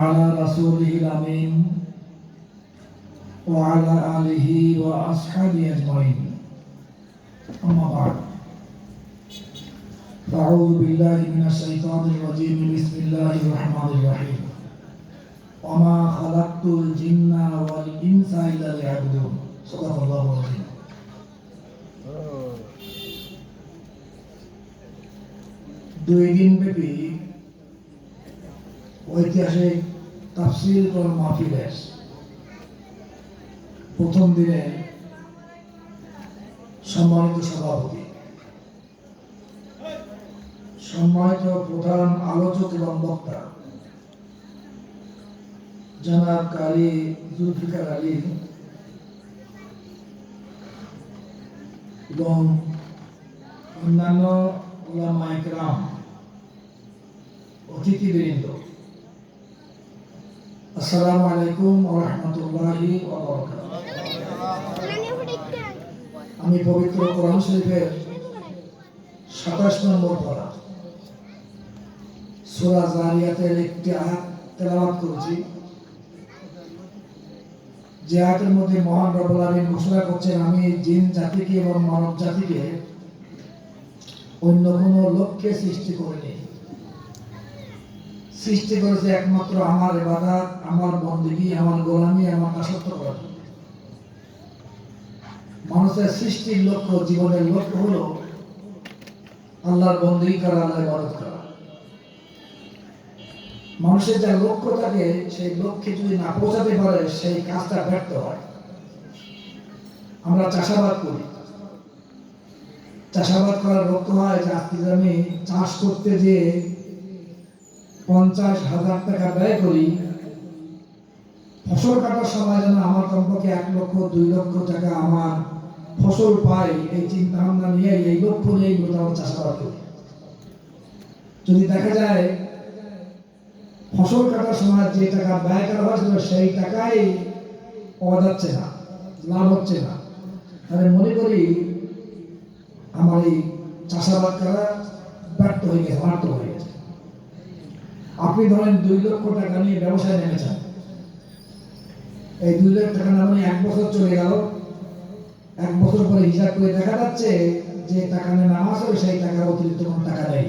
على رسوله الأمين وعلى آله وأصحابه أجمعين أما بعد فأعوذ بالله من الشيطان الرجيم بسم الله الرحمن الرحيم وما خلقت الجن والإنس إلا ليعبدون صدق الله العظيم দুই দিন ব্যাপী ঐতিহাসিক তাফসীর কোরআন মাহফিলের প্রথম দিনে সম্মানিত সভাপতি, সম্মানিত প্রধান আলোচক এবং বক্তা জনাব কারি জুলফিকার আলী এবং অন্যান্য উলামায়ে কেরাম, অতিথিবৃন্দ, আসসালামু আলাইকুম ওয়া রাহমাতুল্লাহি ওয়া বারাকাতুহু। আমি পবিত্র কোরআন শরীফের ২৭ নম্বর পারা সূরা যারিয়াতের একটি আয়াত তেলাওয়াত করেছি, যে আয়াতের মধ্যে মহান রব্বুল আলামিন ঘোষণা করছেন, আমি জিন জাতিকে এবং মানব জাতিকে অন্য কোনো লক্ষ্যে সৃষ্টি করিনি, সৃষ্টি করেছে একমাত্র আমার ইবাদত, আমার বন্দেগী, আমার গোলামি, আমার দাসত্ব করার জন্য। মানুষের সৃষ্টির লক্ষ্য, জীবনের লক্ষ্য হলো আল্লাহর বন্দেগী করা, আল্লাহর ইবাদত করা। মানুষের যা লক্ষ্য থাকে, সেই লক্ষ্যে যদি না পৌঁছাতে পারে, সেই কাজটা ব্যর্থ হয়। আমরা চাষাবাদ করি, চাষাবাদ করার লক্ষ্য হয় যে আজকে আমি চাষ করতে যে 50,000 টাকা ব্যয় করি, ফসল কাটার সময় যেন আমার কমপক্ষে 1 লক্ষ 2 লক্ষ টাকা আমার ফসল পাই, এই চিন্তা ভাবনা নিয়ে, এই লক্ষ্য নিয়ে আমরা চাষাবাদ করি। যদি দেখা যায় ফসল কাটার সময় যে টাকা ব্যয় করা হয়েছিল সেই টাকাই পাওয়া যাচ্ছে না, লাভ হচ্ছে না, তাহলে মনে করি আমার এই চাষাবাদ করা ব্যর্থ হয়ে গেছে, ব্যর্থ হয়ে গেছে। আপনি ধরেন 2 লক্ষ টাকা নিয়ে ব্যবসায় নেমেছেন, এই 2 লক্ষ টাকা না মানে 1 বছর চলে গেল, 1 বছর পরে হিসাব করে দেখা যাচ্ছে যে টাকা নিয়ে নামাজ হবে, সেই টাকার অতিরিক্ত কোনো টাকা নেই।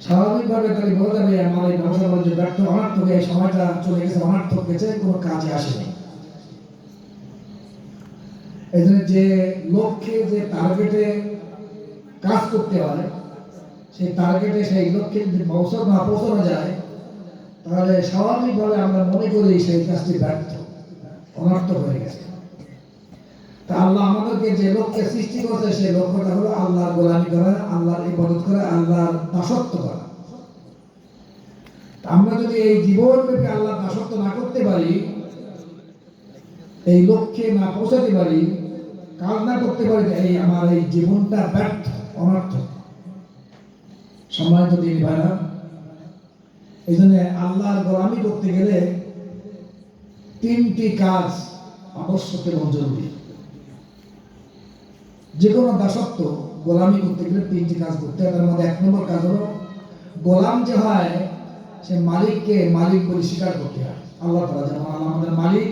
স্বাভাবিকভাবে তাহলে বলা যাবে আমার এই ব্যবসা বাণিজ্য ব্যর্থ, অনার্থক, এই সময়টা চলে গেছে, অনার্থক গেছে, কোনো কাজে আসেনি। এই জন্য যে লক্ষ্যে, যে টার্গেটে কাজ করতে হয়, সেই টার্গেটে, সেই লক্ষ্যে যদি পৌঁছানো যায়, তাহলে স্বাভাবিকভাবে আমরা মনে করি সেই কাজটি ব্যর্থ, অনর্থক হয়ে গেছে। তা আল্লাহ আমাদেরকে যে লক্ষ্যে সৃষ্টি করেছে, সেই লক্ষ্যটা হলো আল্লাহর গোলামি করা, আল্লাহর ইবাদত করা, আল্লাহর দাসত্ব করা। আমরা যদি এই জীবনব্যাপী আল্লাহর দাসত্ব না করতে পারি, এই লক্ষ্যে না পৌঁছাতে পারি, কাজ না করতে পারি, এই আমার এই জীবনটা ব্যর্থ, অনর্থক। সম্মানিত দিনী ভাইরা, এই জন্য আল্লাহর গোলামি করতে গেলে 3টি কাজ আবশ্যক এবং জরুরি। যে কোনো দাসত্ব গোলামি করতে গেলে 3টি কাজ করতে হয়। তার মধ্যে 1 নম্বর কাজ হলো, গোলাম যে হয় সে মালিককে মালিক বলে স্বীকার করতে হয়। আল্লাহ তাআলা যেমন আমাদের মালিক,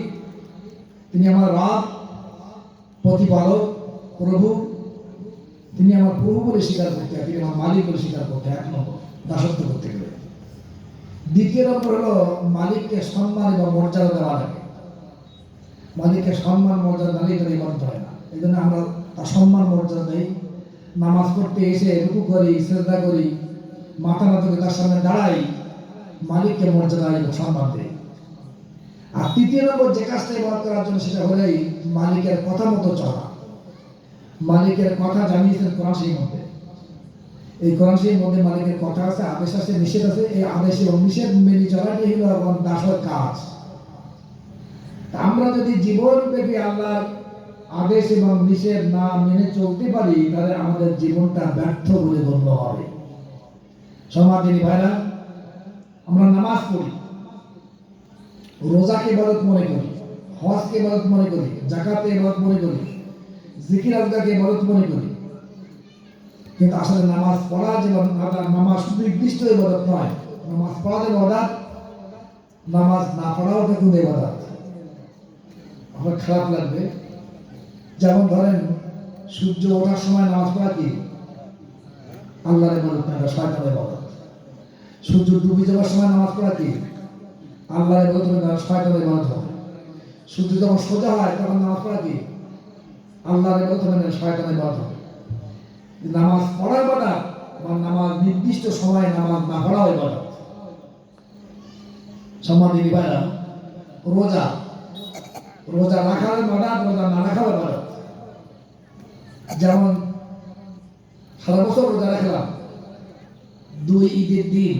তিনি আমার রব, প্রতিপালক, প্রভু, তিনি আমার প্রভু বলে স্বীকার করতে হয়, তিনি আমার মালিক বলে স্বীকার করতে হয় 1 নম্বর দাসত্ব করতে গেলে। 2 নম্বর হলো মালিককে সম্মান এবং মর্যাদা দেওয়া লাগে। মালিককে সম্মান মর্যাদা দিলেই তার ইবাদত হয় না। এই জন্য আমরা তার সম্মান মর্যাদা দেই, নামাজ পড়তে এসে রুকু করি, সিজদা করি, মাথা নত করে তার সামনে দাঁড়াই, মালিককে মর্যাদা এবং সম্মান দেই। আর 3 নম্বর যে কাজটা ইবাদত করার জন্য, সেটা হলেই মালিকের কথা মতো চলা। মালিকের কথা জানিয়েছেন কোরআন শরীফের মধ্যে। এই কোরআন শরীফের মধ্যে মালিকের কথা আছে, আদেশ আছে, নিষেধ আছে। এই আদেশ এবং নিষেধ মেনে চলাটাই হলো আমার দাসের কাজ। আমরা যদি জীবনব্যাপী আল্লাহর আদেশ এবং নিষেধ না মেনে চলতে পারি, তাহলে আমাদের জীবনটা ব্যর্থ বলে গণ্য হবে। সমাজের ভাইরা, আমরা নামাজ পড়ি, রোজাকে ইবাদত মনে করি, হজকে ইবাদত মনে করি, যাকাতকে ইবাদত মনে করি, জিকির আজকারকে ইবাদত মনে করি, কিন্তু আসলে নামাজ পড়া যে নামাজ সুনির্দিষ্ট ইবাদত নয়। নামাজ পড়া যে ইবাদত, নামাজ না পড়াও দেখুন ইবাদত। আমার খারাপ লাগবে, যেমন ধরেন সূর্য ওঠার সময় নামাজ পড়া কি আল্লাহর ইবাদত না, শয়তানের ইবাদত। সূর্য ডুবে যাওয়ার সময় নামাজ পড়া কি আল্লাহর ইবাদত না, শয়তানের ইবাদত হবে। সূর্য যখন সোজা হয় তখন নামাজ পড়া কি আল্লাহর ইবাদত না, শয়তানের ইবাদত হবে। নামাজ পড়া ইবাদত বা নামাজ নির্দিষ্ট সময়ে নামাজ না পড়াও ইবাদত। সম্মানিত ভাইরা, রোজা রোজা রাখার ইবাদত, রোজা না রাখার ইবাদত। যেমন সারা বছর রোজা রাখলাম, 2 ঈদের দিন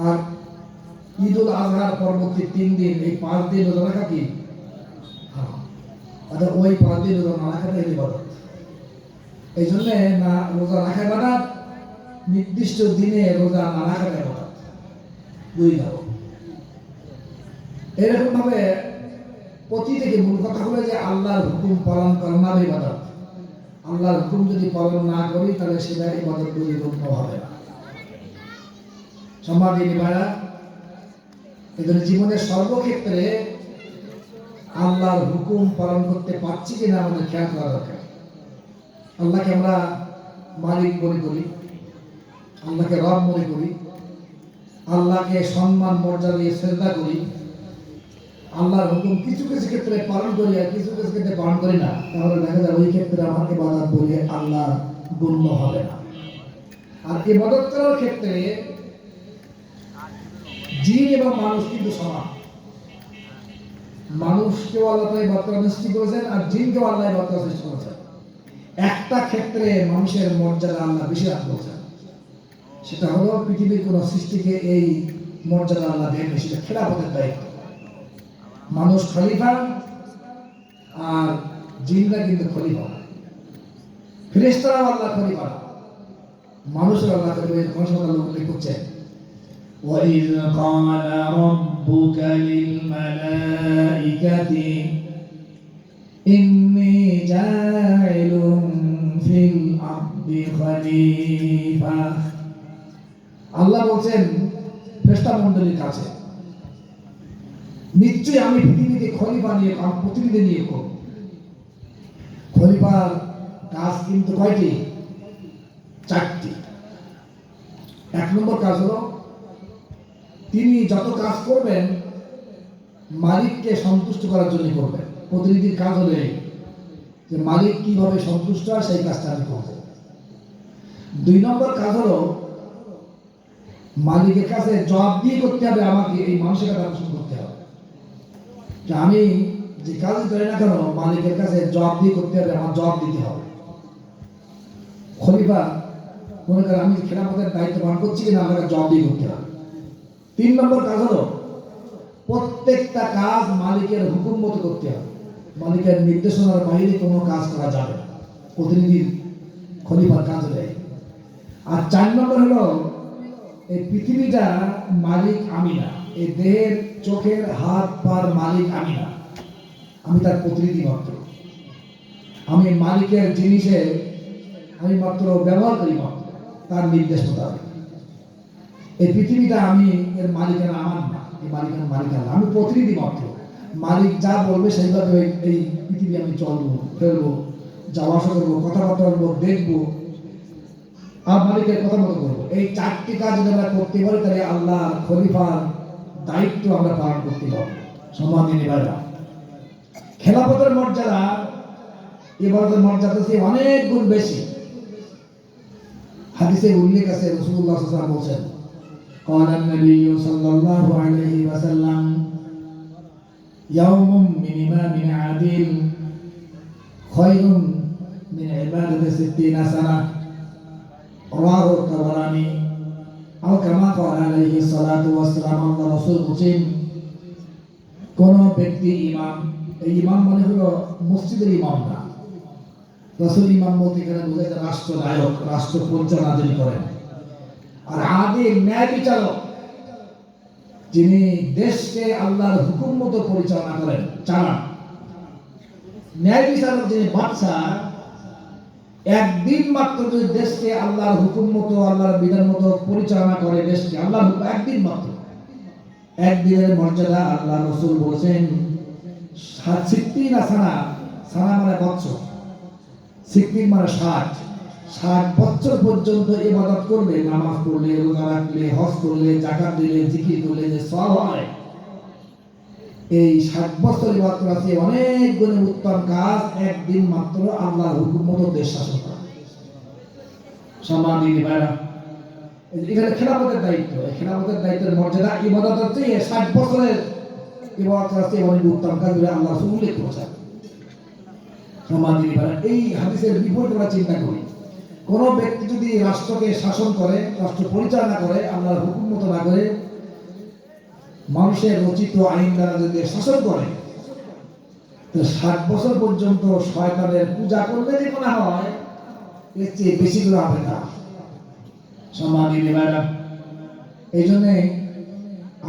আর ঈদ উল আজহার পরবর্তী 3 দিন, এই 5 দিন রোজা রাখা কি অর্থাৎ ওই 5 দিন রোজা না রাখাটা ইবাদত। এই জন্য না রোজা রাখা ইবাদত, নির্দিষ্ট দিনে রোজা না রাখা ইবাদত, 2 ধাপ। এরকম ভাবে প্রতি থেকে মূল কথা হলো যে আল্লাহর হুকুম পালন করা ইবাদত। আল্লাহর হুকুম যদি পালন না করি তাহলে সেটা ইবাদত পরিপূর্ণ হবে না। সম্মানিত ভাইরা, এদের জীবনের সর্বক্ষেত্রে আল্লাহর হুকুম পালন করতে পারছি কিনা আমাদের খেয়াল করা দরকার। আল্লাহকে আমরা মালিক মনে করি, আল্লাহকে রব মনে করি, আল্লাহকে সম্মান মর্যাদা দিয়ে শ্রদ্ধা করি, আল্লাহর হুকুম কিছু কিছু ক্ষেত্রে পালন করি আর কিছু কিছু ক্ষেত্রে পালন করি না, তাহলে দেখা যায় ওই ক্ষেত্রে আমার ইবাদত বলে আল্লাহ গণ্য হবে না। আর ইবাদত করার ক্ষেত্রে জিন এবং মানুষ কিন্তু সমান। মানুষকেও আল্লাহ তাআলা ইবাদত করার সৃষ্টি করেছেন আর জিনকেও আল্লাহ ইবাদত করার সৃষ্টি করেছেন। একটা ক্ষেত্রে মানুষের মর্যাদা আল্লাহ বেশি রাখছেন, সেটা হলো পৃথিবীর কোন সৃষ্টিকে এই মর্যাদা আল্লাহ দেননি, সেটা খেলাফতের দায়িত্ব। মানুষ খলিফা আর জিনরা কিন্তু খলিফা না। ফেরেশতারাও আল্লাহ খলিফা না, মানুষের আল্লাহ খলিফা। কোন সময় আল্লাহ উল্লেখ করছেন, وَإِذْ قَالَ رَبُّكَ لِلْمَلَائِكَةِ إِنِّي جَاعِلٌ فِي الْأَرْضِ خَلِيفَةً। আল্লাহ বলছেন ফেরেশতা মণ্ডলীর কাছে, নিশ্চয়ই আমি পৃথিবীতে খলিফা নিয়ে প্রতিনিধি নিয়ে করব। খলিফার কাজ কিন্তু কয়টি? 4টি। 1 নম্বর কাজ হলো তিনি যত কাজ করবেন মালিককে সন্তুষ্ট করার জন্য করবেন। প্রতিনিধির কাজ হলো যে মালিক কিভাবে সন্তুষ্ট হয় সেই কাজটা আমি করব। 2 নম্বর কাজ হলো মালিকের কাছে জবাবদিহি করতে হবে, আমাকে এই মানুষের কাছে আকর্ষণ করতে হবে যে আমি যে কাজ করি না কেন মালিকের কাছে জবাবদিহি করতে হবে, আমার জবাব দিতে হবে। খলিফা মনে করেন আমি খেলাফতের দায়িত্ব পালন করছি কিনা আমাকে জবাবদিহি করতে হবে। 3 নম্বর কাজ হলো প্রত্যেকটা কাজ মালিকের হুকুম মতো করতে হবে, মালিকের নির্দেশনার বাইরে কোনো কাজ করা যাবে না। প্রতিনিধির খলিফার কাজ হলো। আর 4 নম্বর হলো এই পৃথিবীটা মালিক আমি না, এই দেহের চোখের হাত পার মালিক আমি না, আমি তার প্রতিনিধি মাত্র। আমি মালিকের জিনিসে আমি মাত্র ব্যবহার করি মাত্র তার নির্দেশ মোতাবেক। এই পৃথিবীটা আমি এর মালিকানা আমার না, এই মালিকানা মালিকানা আমি প্রতিনিধি মাত্র। মালিক যা বলবে সেইভাবে এই পৃথিবী আমি চলবো, ফেলবো, যাওয়া আসা করবো, কথাবার্তা বলবো, দেখবো আর মালিকের কথা মতো করবো। এই 4টি কাজ যদি আমরা করতে পারি তাহলে আল্লাহ খলিফার দায়িত্ব আমরা পালন করতে পারবো। সম্মানিত ভাইরা, খেলাফতের মর্যাদা ইবাদতের মর্যাদা থেকে অনেক গুণ বেশি। হাদিসে উল্লেখ আছে, রাসূলুল্লাহ সাল্লাল্লাহু আলাইহি ওয়াসাল্লাম বলেছেন, قال النبي صلى الله عليه وسلم يوم من إمام عادل خير من عبادة 60 سنة رواه الطبراني أو كما قال عليه الصلاة والسلام। আল্লাহ রাসূল বলেন কোন ব্যক্তি ইমাম, এই ইমাম মানে হলো মসজিদের ইমাম না, রাসূল ইমাম বলতে গেলে বোঝায় রাষ্ট্র নায়ক, রাষ্ট্র পরিচালনা যিনি করেন। আর আদিল ন্যায় বিচারক, যিনি দেশকে আল্লাহর হুকুম মতো পরিচালনা করেন, চালান। ন্যায় বিচারক যিনি বাদশা, একদিন মাত্র যদি দেশকে আল্লাহর হুকুম মতো আল্লাহর বিধান মতো পরিচালনা করে, দেশকে আল্লাহর হুকুম একদিন মাত্র, একদিনের মর্যাদা আল্লাহ রাসূল বলেছেন 60 সানা, সানা মানে বছর, 60 মানে 60 বছর পর্যন্ত ইবাদত করলে, নামাজ পড়লে, রোজা রাখলে, হজ করলে, যাকাত দিলে, জিকির করলে যে সওয়াব হয়, এই 60 বছর ইবাদত করা চেয়ে অনেক গুণে উত্তম কাজ একদিন মাত্র আল্লাহর হুকুম মতো দেশ শাসন করা। সম্মানিত ভাইরা, এখানে খেলাফতের দায়িত্ব, এই খেলাফতের দায়িত্বের মর্যাদা ইবাদতের চেয়ে 60 বছরের ইবাদত করা চেয়ে অনেক উত্তম কাজ বলে আল্লাহ রাসূল উল্লেখ করেছেন। সম্মানিত ভাইরা, এই হাদিসের বিপরীত আমরা চিন্তা করি, কোন ব্যক্তি যদি রাষ্ট্রকে শাসন করে, রাষ্ট্র পরিচালনা করে, আল্লাহর হুকুম মতো না করে, মানুষের রচিত আইন দ্বারা যদি শাসন করে, তো 60 বছর পর্যন্ত শয়তানের পূজা করলে যে গুনাহ হয়, এর চেয়ে বেশি গুনাহ হবে না। সম্মানিত ভাইরা, এই জন্যে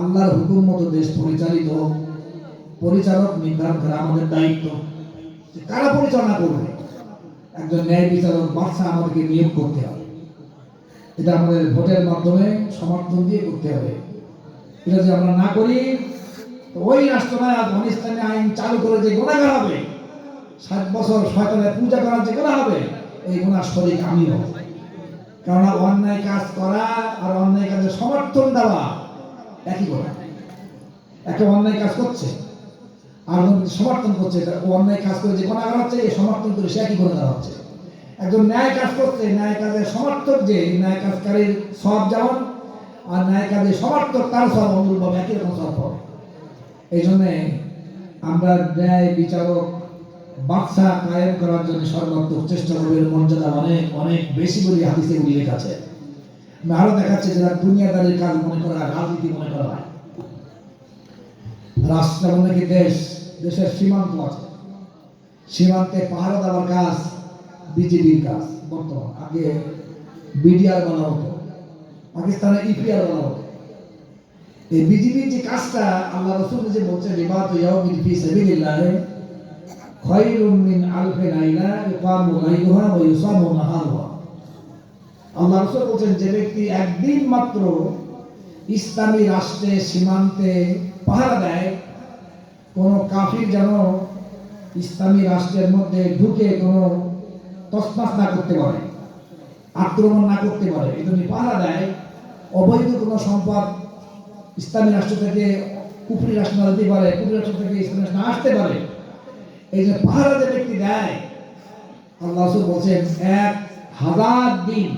আল্লাহর হুকুম মতো দেশ পরিচালিত হোক, পরিচালক নির্ধারণ করা আমাদের দায়িত্ব। কারা পরিচালনা করবে? একজন ন্যায় বিচারক বাদশা আমাদেরকে নিয়োগ করতে হবে। এটা আমাদের ভোটের মাধ্যমে সমর্থন দিয়ে করতে হবে। এটা যদি আমরা না করি, তো ওই রাষ্ট্রনায়ক আফগানিস্তানে আইন চালু করে যে গুনাহগার হবে, 60 বছর শয়তানের পূজা করার যে গুনাহ হবে, এই গুনাহ শরীক আমিও। কারণ অন্যায় কাজ করা আর অন্যায় কাজের সমর্থন দেওয়া একই গুনাহ। একে অন্যায় কাজ করছে আর সমর্থন করছে, ও অন্যায় কাজ করে যে গুনাহগার হচ্ছে, এই সমর্থন করে সে একই গুনাহগার হচ্ছে। একজন ন্যায় কাজ করছে, ন্যায় কাজের সমর্থক যে ন্যায় কাজকারীর সওয়াব যেমন, আর ন্যায় কাজের সমর্থক তার সওয়াব অনুরূপভাবে একই রকম সওয়াব পাবে। এই জন্যে আমরা ন্যায় বিচারক বাদশা কায়েম করার জন্য সর্বাত্মক চেষ্টা করবে। মর্যাদা অনেক অনেক বেশি বলে হাদিসে উল্লেখ আছে। আমি আরো দেখাচ্ছি, যারা দুনিয়াদারির কাজ মনে করা হয়, রাজনীতি মনে করা হয়, রাষ্ট্র মানে কি দেশ, দেশের সীমান্ত আছে, সীমান্তে পাহারা দেওয়ার কাজ বিজেপির কাজ বর্তমান। আগে বিডিআর বলা হতো, পাকিস্তানে ইপিআর বলা হতো। এই বিজেপির যে কাজটা আল্লাহ রাসূল যে বলছেন, রিবাতু ইয়াউমিন ফি সাবিলিল্লাহ খায়রুম মিন আলফি লাইলা ইকামু লাইলুহা ওয়া ইউসামু নাহারুহা। আল্লাহ রাসূল বলছেন, যে ব্যক্তি একদিন মাত্র ইসলামী রাষ্ট্রে সীমান্তে পাহারা দেয়, কোন কাফির যেন ইসলামী রাষ্ট্রের মধ্যে ঢুকে কোনো তছনছ না করতে পারে, আক্রমণ না করতে পারে, এই জন্য পাহারা দেয়। অবৈধ কোনো সম্পদ ইসলামী রাষ্ট্র থেকে কুফরি রাষ্ট্র দিতে পারে, কুফরি রাষ্ট্র থেকে ইসলামী রাষ্ট্র আসতে পারে, এই যে পাহারা যে ব্যক্তি দেয়, আল্লাহ রাসূল বলছেন 1000 দিন,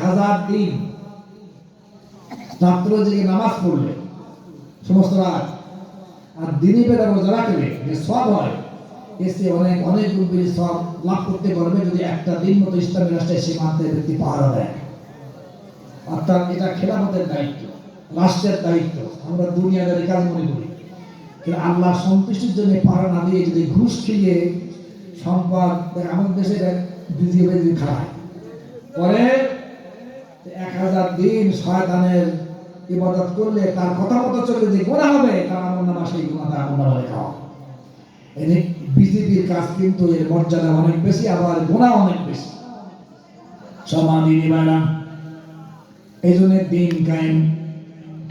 1000 দিন রাত্র জেগে নামাজ পড়লে সমস্ত রাত, আর দিনই বেলা রোজা রাখলে যে সওয়াব হয়, এসে অনেক অনেক গুণ বেশি সওয়াব লাভ করতে পারবে যদি একটা দিন মতো ইসলামী রাষ্ট্রের সীমান্তে ব্যক্তি পাহারা দেয়। অর্থাৎ এটা খেলাফতের দায়িত্ব, রাষ্ট্রের দায়িত্ব। আমরা দুনিয়াদারি কাজ মনে করি, কিন্তু আল্লাহ সন্তুষ্টির জন্য পাহারা না দিয়ে যদি ঘুষ খেয়ে সম্পদ, আমাদের দেশে বিজিএ যদি খায় পরে 1000 দিন শয়তানের ইবাদত করলে, তার কথা মতো চললে যে গুনাহ হবে, তার আমল নামা সেই গুনাহটা আমল নামা লেখা হবে। এই বিজেপির কাজ কিন্তু এর মর্যাদা অনেক বেশি, আবার গুনাহ অনেক বেশি। সম্মানিত ভাইরা, এই জন্য দিন কায়েম,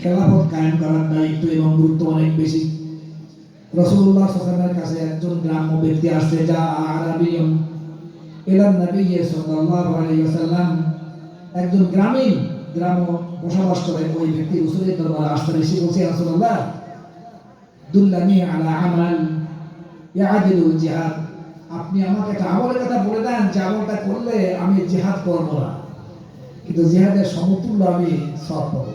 খেলাফত কায়েম করার দায়িত্ব এবং গুরুত্ব অনেক বেশি। রাসূলুল্লাহ সাল্লাল্লাহু আলাইহি ওয়াসাল্লামের কাছে একজন গ্রাম্য ব্যক্তি আসছে, যা আরাবিয়ুন ইলা নবী সাল্লাল্লাহু আলাইহি ওয়াসাল্লাম, একজন গ্রামীণ গ্রামে বসবাস করে ওই ব্যক্তি রাসূলের দরবারে আসতে এসে বলছে, ইয়া রাসূলুল্লাহ দুল্লানি আলা আমাল ইয়াদিলুল জিহাদ, আপনি আমাকে একটা আমলের কথা বলে দেন যে আমলটা করলে আমি জিহাদ করব না, কিন্তু জিহাদের সমতুল্য আমি সওয়াব পাবো,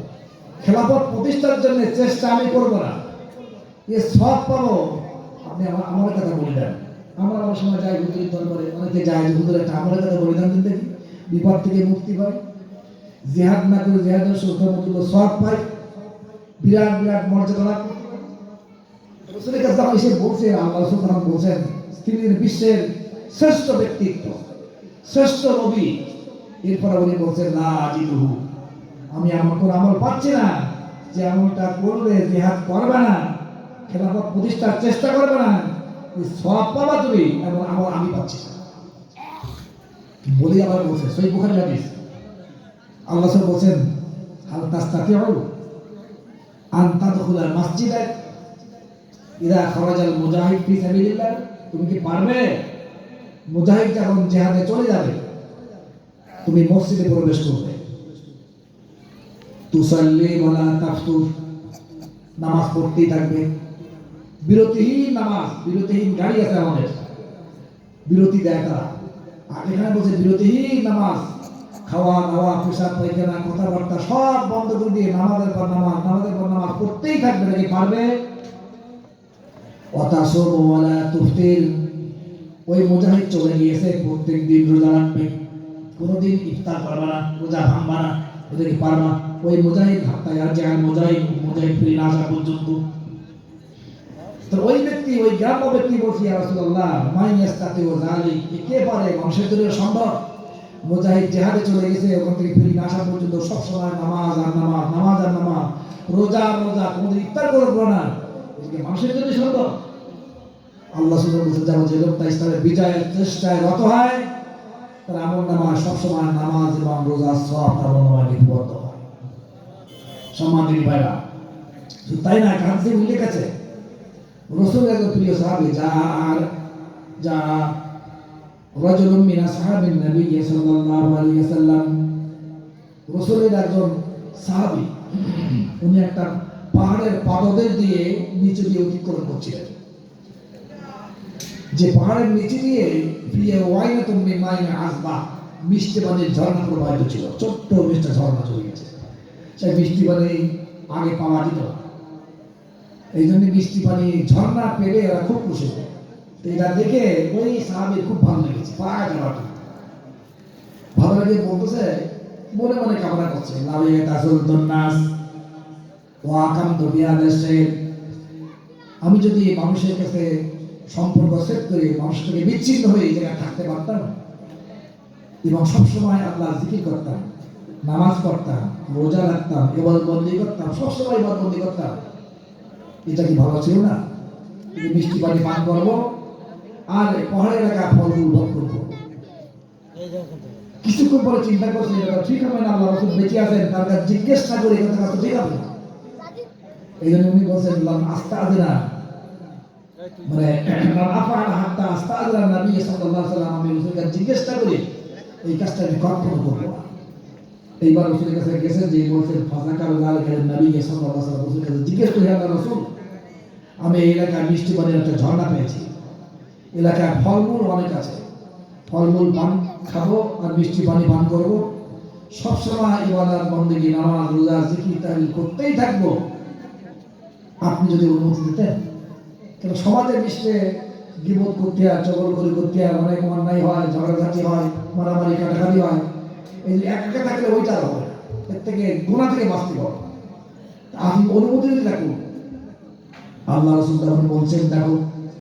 খেলাফত প্রতিষ্ঠার জন্য চেষ্টা আমি করব না, এই সওয়াব পাবো, আপনি আমার কথা বলে দেন। আমরা অনেক সময় যাই হুজুরের দরবারে, অনেকে যায় যে হুজুর একটা আমলের কথা বলে দেন, দেখি বিপদ থেকে মুক্তি পায়, জিহাদ না করে জিহাদের সমতুল্য সওয়াব পায়, বিরাট বিরাট মর্যাদা লাভ করতে পারে। রাসূলের কাছে যখন এসে বলছে, আল্লাহ রাসূল তখন বলছেন, তিনি বিশ্বের শ্রেষ্ঠ ব্যক্তিত্ব, শ্রেষ্ঠ নবী। এরপরে উনি বলছেন, লা আজিদুহু, আমি এমন কোন আমল পাচ্ছি না যে আমলটা করলে জিহাদ করবে না, খেলাফত প্রতিষ্ঠার চেষ্টা করবে না, সওয়াব পাবা তুমি, এমন আমল আমি পাচ্ছি না। বলি আবার বলছে, সহিহ বুখারীর হাদিস, আল্লাহ রাসূল বলছেন, হাল তাস্তাতিউ, আন তাদখুলাল মাসজিদা ইদা খারাজাল মুজাহিদ ফি সাবিলিল্লাহ, তুমি কি পারবে মুজাহিদ যখন জিহাদে চলে যাবে তুমি মসজিদে প্রবেশ করবে, তুসাল্লি ওয়ালা তাফতুর, নামাজ পড়তেই থাকবে, বিরতিহীন নামাজ, বিরতিহীন গাড়ি আছে আমাদের, বিরতি দেয় তারা, আর এখানে বলছে বিরতিহীন নামাজ, খাওয়া দাওয়া পেশাব পায়খানা কথাবার্তা সব বন্ধ করে দিয়ে নামাজের পর নামাজ, নামাজের পর নামাজ পড়তেই থাকবে, নাকি পারবে? ওয়াতাসুম ওয়ালা তুফতির, ওই মুজাহিদ চলে গিয়েছে প্রত্যেক দিন রোজা রাখবে, কোনোদিন ইফতার করবে না, রোজা ভাঙবে না, এটা কি পারবা? ওই মুজাহিদ হাত্তা ইয়ারজিআল মুজাহিদ, মুজাহিদ ফিরে না আসা পর্যন্ত। তো ওই ব্যক্তি, ওই গ্রাম্য ব্যক্তি বলছি ইয়া রাসূলুল্লাহ মান ইয়াস্তাতিউ যালিক, কে পারে? মানুষের জন্য সম্ভব? মুজাহিদ জিহাদে চলে গেছে, ওখান থেকে ফিরে না আসা পর্যন্ত সব সময় নামাজ আর নামাজ, নামাজ আর নামাজ, রোজা আর রোজা, কোনোদিন ইফতার করবে না, এটা মানুষের জন্য সম্ভব? আল্লাহ সুবহানাহু ওয়া তাআলা যে লোকটা ইসলামের বিজয়ের চেষ্টায় রত হয় তার আমলনামায় সবসময় নামাজ এবং রোজার সওয়াব তার আমলনামায় লিপিবদ্ধ হয়। সম্মানিত ভাইরা, শুধু তাই না, হাদিসে উল্লেখ আছে রাসূলের একজন প্রিয় সাহাবী যা রাজুলুম মিন আসহাবিন নবী সাল্লাল্লাহু আলাইহি ওয়াসাল্লাম, রাসূলের একজন সাহাবী, উনি একটা পাহাড়ের পাদদেশ দিয়ে নিচে দিয়ে অতিক্রম করছিলেন, যে পাহাড়ের নিচে দিয়ে ফিয়ে ওয়াইনাতুম মিন মাইন আযবা, মিষ্টি পানির ঝর্ণা প্রবাহিত ছিল, ছোট্ট মিষ্টি ঝর্ণা চলে গেছে। সেই মিষ্টি পানি আগে পাওয়া যেত না, এই জন্য মিষ্টি পানি ঝর্ণা পেলে এরা খুব খুশি। তো এটা দেখে ওই সাহাবীর খুব ভালো লেগেছে, পায় যাওয়াটা ভালো লাগে, বলতেছে মনে মনে কামনা করছে লাউয়া তাসুলতুন নাস ওয়া আকামতু বিহাদাস শাইর, আমি যদি মানুষের কাছে সম্পর্ক সেট করে মানুষ থেকে বিচ্ছিন্ন হয়ে এই জায়গায় থাকতে পারতাম এবং সবসময় আল্লাহর জিকির করতাম, নামাজ পড়তাম, রোজা রাখতাম, ইবাদতবন্দি করতাম, সবসময় ইবাদতবন্দি করতাম, এটা কি ভালো ছিল না? মিষ্টি পানি পান করবো আর পাহাড়ের এলাকা ফলমূল ভক্ষণ করবো। কিছুক্ষণ পরে চিন্তা করছে এটা ঠিক হবে না, আল্লাহ রাসূল বেঁচে আছেন, তার কাছে জিজ্ঞেস না করে এটা কাছে ঠিক হবে না। এই জন্য উনি বলছেন আস্তাযিনা, মানে আফআলা হাত্তা আস্তাযিনা নবী সাল্লাল্লাহু আলাইহি ওয়াসাল্লাম, আমি রাসূলের কাছে জিজ্ঞেস না করে এই কাজটা আমি কখনো করব না। এইবার রাসূলের কাছে গেছেন, যে বলছেন ফাযাকার যালিকা নবী সাল্লাল্লাহু আলাইহি ওয়াসাল্লাম, রাসূলের কাছে জিজ্ঞেস করে, হে রাসূল আমি এই এলাকায় মিষ্টি পানির একটা ঝর্ণা পেয়েছি, এলাকায় ফলমূল অনেক আছে, ফলমূল পান খাবো আর মিষ্টি পানি পান করবো, সবসময় ইবাদত বন্দেগী নামাজ রোজা জিকির তাহলিল করতেই থাকবো, আপনি যদি অনুমতি দিতেন। কেন সমাজের মিশে গীবত করতে হয়, চগলখড়ি করতে হয়, অনেক অন্যায় হয়, ঝগড়াঝাটি হয়, মারামারি কাটাকাটি হয়, এই যে একা থাকলে ওইটা হবে না, এর থেকে গুনাহ থেকে বাঁচতে হবে, আপনি অনুমতি দিতে থাকুন। আল্লাহ রাসূল তখন বলছেন, দেখো